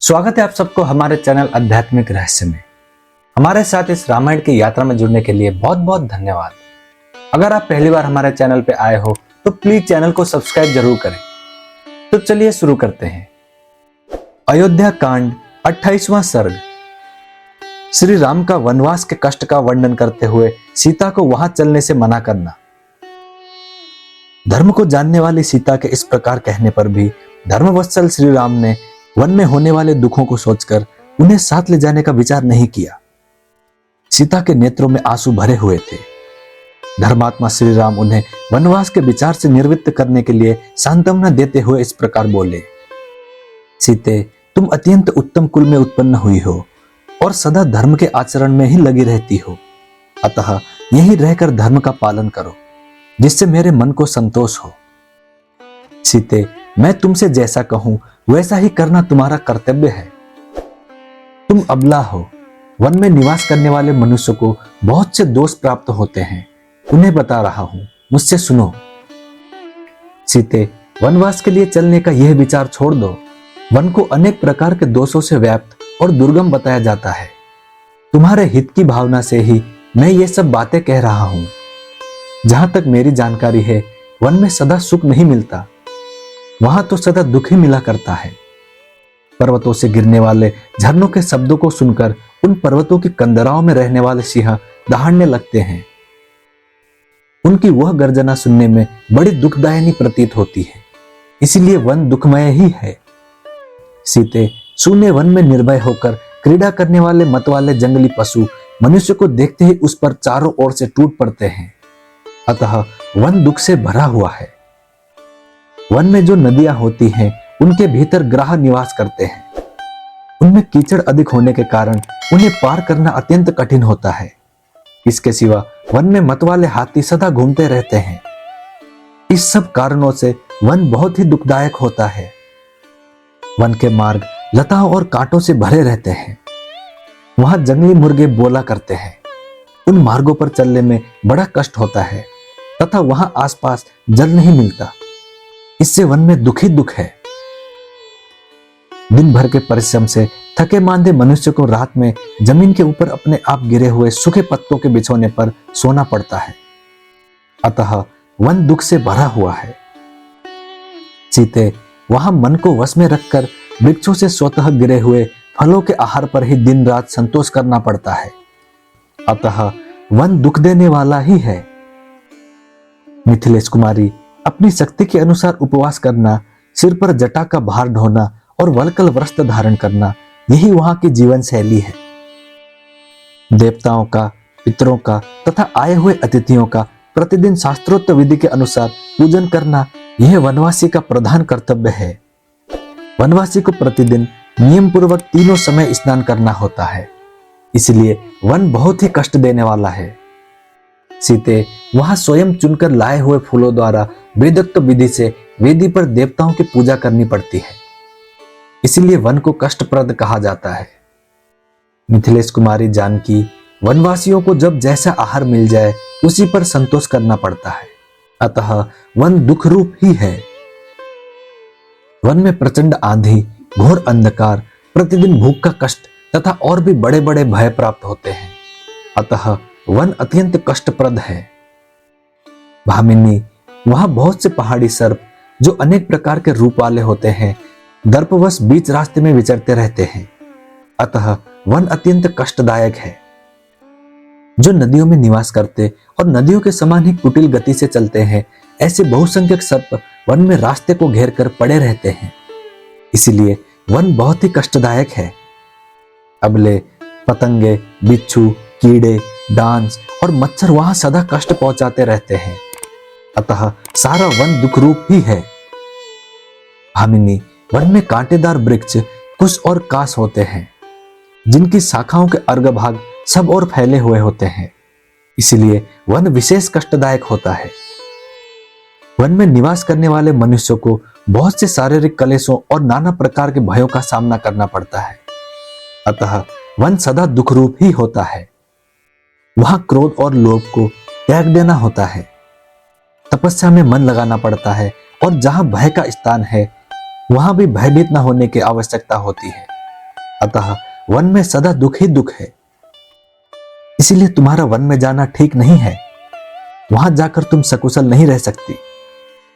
स्वागत है आप सबको हमारे चैनल आध्यात्मिक रहस्य में। हमारे साथ इस रामायण की यात्रा में जुड़ने के लिए बहुत बहुत धन्यवाद। अगर आप पहली बार हमारे चैनल पे आए हो तो प्लीज चैनल को सब्सक्राइब जरूर करें। तो चलिए शुरू करते हैं। अयोध्या कांड 28वां सर्ग। श्री राम का वनवास के कष्ट का वर्णन करते हुए सीता को वहां चलने से मना करना। धर्म को जानने वाली सीता के इस प्रकार कहने पर भी धर्मवत्सल श्री राम ने वन में होने वाले दुखों को सोचकर उन्हें साथ ले जाने का विचार नहीं किया। सीता के नेत्रों में आंसू भरे हुए थे। धर्मात्मा श्री राम उन्हें वनवास के विचार से निर्वृत्त करने के लिए सांत्वना देते हुए इस प्रकार बोले, सीते, तुम अत्यंत उत्तम कुल में उत्पन्न हुई हो और सदा धर्म के आचरण में ही लगी रहती हो। अतः यही रहकर धर्म का पालन करो, जिससे मेरे मन को संतोष हो। सीते, मैं तुमसे जैसा कहूं वैसा ही करना तुम्हारा कर्तव्य है। तुम अबला हो। वन में निवास करने वाले मनुष्य को बहुत से दोष प्राप्त होते हैं, उन्हें बता रहा हूं, मुझसे सुनो। सीते, वनवास के लिए चलने का यह विचार छोड़ दो। वन को अनेक प्रकार के दोषों से व्याप्त और दुर्गम बताया जाता है। तुम्हारे हित की भावना से ही मैं ये सब बातें कह रहा हूं। जहां तक मेरी जानकारी है, वन में सदा सुख नहीं मिलता, वहां तो सदा दुख ही मिला करता है। पर्वतों से गिरने वाले झरनों के शब्दों को सुनकर उन पर्वतों की कंदराओं में रहने वाले सिंह दहाड़ने लगते हैं। उनकी वह गर्जना सुनने में बड़ी दुखदायिनी प्रतीत होती है। इसीलिए वन दुखमय ही है। सीते, शून्य वन में निर्भय होकर क्रीड़ा करने वाले मत वाले जंगली पशु मनुष्य को देखते ही उस पर चारों ओर से टूट पड़ते हैं। अतः वन दुख से भरा हुआ है। वन में जो नदियां होती हैं, उनके भीतर ग्राह निवास करते हैं। उनमें कीचड़ अधिक होने के कारण उन्हें पार करना अत्यंत कठिन होता है। इसके सिवा वन में मत वाले हाथी सदा घूमते रहते हैं। इस सब कारणों से वन बहुत ही दुखदायक होता है। वन के मार्ग लताओं और कांटों से भरे रहते हैं। वहां जंगली मुर्गे बोला करते हैं। उन मार्गों पर चलने में बड़ा कष्ट होता है तथा वहां आसपास जल नहीं मिलता। इससे वन में दुख ही दुख है। दिन भर के परिश्रम से थके मांदे मनुष्य को रात में जमीन के ऊपर अपने आप गिरे हुए सूखे पत्तों के बिछोने पर सोना पड़ता है। अतः वन दुख से भरा हुआ है। सीते, वहां मन को वश में रखकर वृक्षों से स्वतः गिरे हुए फलों के आहार पर ही दिन रात संतोष करना पड़ता है। अतः वन दुख देने वाला ही है। मिथिलेश कुमारी, अपनी शक्ति के अनुसार उपवास करना, सिर पर जटा का भार ढोना और वलकल वस्त्र धारण करना, यही वहां की जीवन शैली है। देवताओं का, पितरों का तथा आए हुए अतिथियों का प्रतिदिन शास्त्रोक्त विधि के अनुसार पूजन करना, यह वनवासी का प्रधान कर्तव्य है। वनवासी को प्रतिदिन नियम पूर्वक तीनों समय स्नान करना होता है। इसलिए वन बहुत ही कष्ट देने वाला है। सीते, वहां स्वयं चुनकर लाए हुए फूलों द्वारा वेदोक्त विधि से वेदी पर देवताओं की पूजा करनी पड़ती है। इसीलिए वन को कष्टप्रद कहा जाता है। मिथिलेश कुमारी जानकी, वनवासियों को जब जैसा आहार मिल जाए उसी पर संतोष करना पड़ता है। अतः वन दुख रूप ही है। वन में प्रचंड आंधी, घोर अंधकार, प्रतिदिन भूख का कष्ट तथा और भी बड़े बड़े भय प्राप्त होते हैं। अतः वन अत्यंत कष्टप्रद है। भामिनी, वहां बहुत से पहाड़ी सर्प जो अनेक प्रकार के रूप वाले होते हैं, दर्पवश बीच रास्ते में विचरते रहते हैं। अतः वन अत्यंत कष्टदायक है। जो नदियों में निवास करते और नदियों के समान ही कुटिल गति से चलते हैं, ऐसे बहुसंख्यक सर्प वन में रास्ते को घेर कर पड़े रहते हैं। इसीलिए वन बहुत ही कष्टदायक है। अबले, पतंगे, बिच्छू, कीड़े, डांस और मच्छर वहां सदा कष्ट पहुंचाते रहते हैं। अतः सारा वन दुख रूप ही है। भामिनी, वन में कांटेदार वृक्ष, कुश और कास होते हैं, जिनकी शाखाओं के अर्घभाग सब ओर फैले हुए होते हैं। इसलिए वन विशेष कष्टदायक होता है। वन में निवास करने वाले मनुष्यों को बहुत से शारीरिक क्लेशों और नाना प्रकार के भयों का सामना करना पड़ता है। अतः वन सदा दुख रूप ही होता है। वहां क्रोध और लोभ को त्याग देना होता है। तपस्या में मन लगाना पड़ता है और जहां भय का स्थान है, वहां भी भयभीत न होने की आवश्यकता होती है। अतः वन में सदा दुख ही दुख है। इसीलिए तुम्हारा वन में जाना ठीक नहीं है। वहां जाकर तुम सकुशल नहीं रह सकती।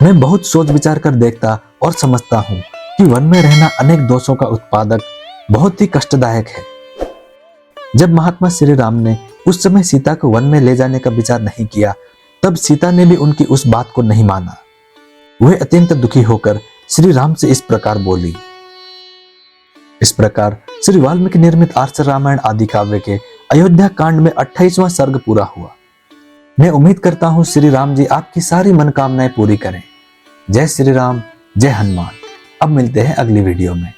मैं बहुत सोच विचार कर देखता और समझता हूं कि वन में रहना अनेक दोषों का उत्पादक बहुत ही कष्टदायक है। जब महात्मा श्री राम ने उस समय सीता को वन में ले जाने का विचार नहीं किया, तब सीता ने भी उनकी उस बात को नहीं माना। वह अत्यंत दुखी होकर श्री राम से इस प्रकार बोली। इस प्रकार श्री वाल्मीकि निर्मित आर्ष रामायण आदि काव्य के अयोध्या कांड में 28वां सर्ग पूरा हुआ। मैं उम्मीद करता हूं श्री राम जी आपकी सारी मनोकामनाएं पूरी करें। जय श्री राम, जय हनुमान। अब मिलते हैं अगली वीडियो में।